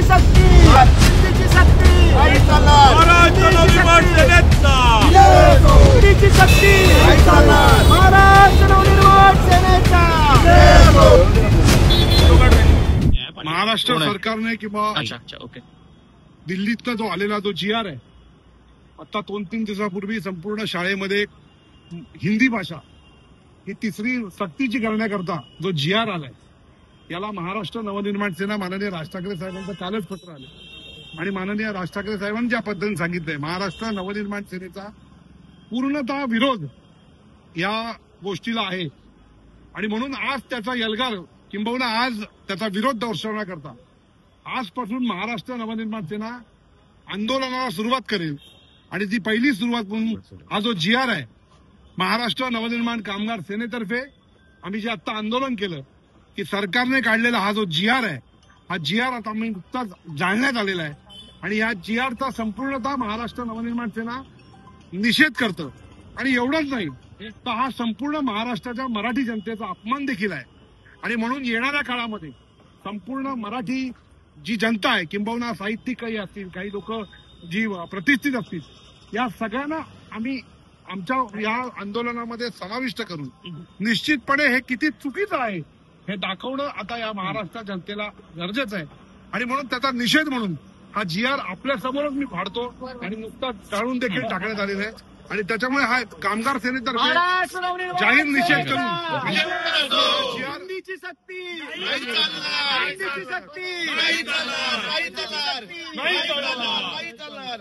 शक्ती, हिंदीची शक्ती, महाराष्ट्र नवनिर्माण सेनेचा हिंदीची शक्ती, महाराष्ट्र नवनिर्माण सेनेचा। महाराष्ट्र सरकारने किंवा ओके दिल्लीतनं जो आलेला जो GR आहे, आता 2-3 दिवसापूर्वी संपूर्ण शाळेमध्ये हिंदी भाषा ही तिसरी सक्तीची करण्याकरता जो GR आलाय, याला महाराष्ट्र नवनिर्माण सेना माननीय राज ठाकरे साहेबांचं कालच पत्र आलं आणि माननीय राज ठाकरे साहेबांनी ज्या पद्धतीने सांगितलंय, महाराष्ट्र नवनिर्माण सेनेचा पूर्णतः विरोध या गोष्टीला आहे आणि म्हणून आज त्याचा यलगार किंबहुना आज त्याचा विरोध दर्शवण्याकरता आजपासून महाराष्ट्र नवनिर्माण सेना आंदोलनाला सुरुवात करेल आणि ती पहिली सुरुवात म्हणून हा जो GR आहे, महाराष्ट्र नवनिर्माण कामगार सेनेतर्फे आम्ही जे आता आंदोलन केलं की सरकारने काढलेला हा जो GR आहे, हा GR आता आम्ही नुकताच जाळण्यात आलेला आहे आणि या GRचा संपूर्णतः महाराष्ट्र नवनिर्माण सेना निषेध करतं आणि एवढंच नाही तर हा संपूर्ण महाराष्ट्राच्या मराठी जनतेचा अपमान देखील आहे आणि म्हणून येणाऱ्या काळामध्ये संपूर्ण मराठी जी जनता आहे किंबहुना साहित्यिक काही असतील, काही लोक जी प्रतिष्ठित असतील, या सगळ्यांना आम्ही आमच्या या आंदोलनामध्ये समाविष्ट करून निश्चितपणे हे किती चुकीचं आहे हे दाखवणं आता या महाराष्ट्र जनतेला गरजेचं आहे आणि म्हणून त्याचा निषेध म्हणून हा GR आपल्या समोरच मी फाडतो आणि नुकताच टाळून देखील टाकण्यात आलेला आहे आणि त्याच्यामुळे हा कामगार सेनेतर्फे जाहीर निषेध करून हिंदीची शक्ती, नाही चालणार.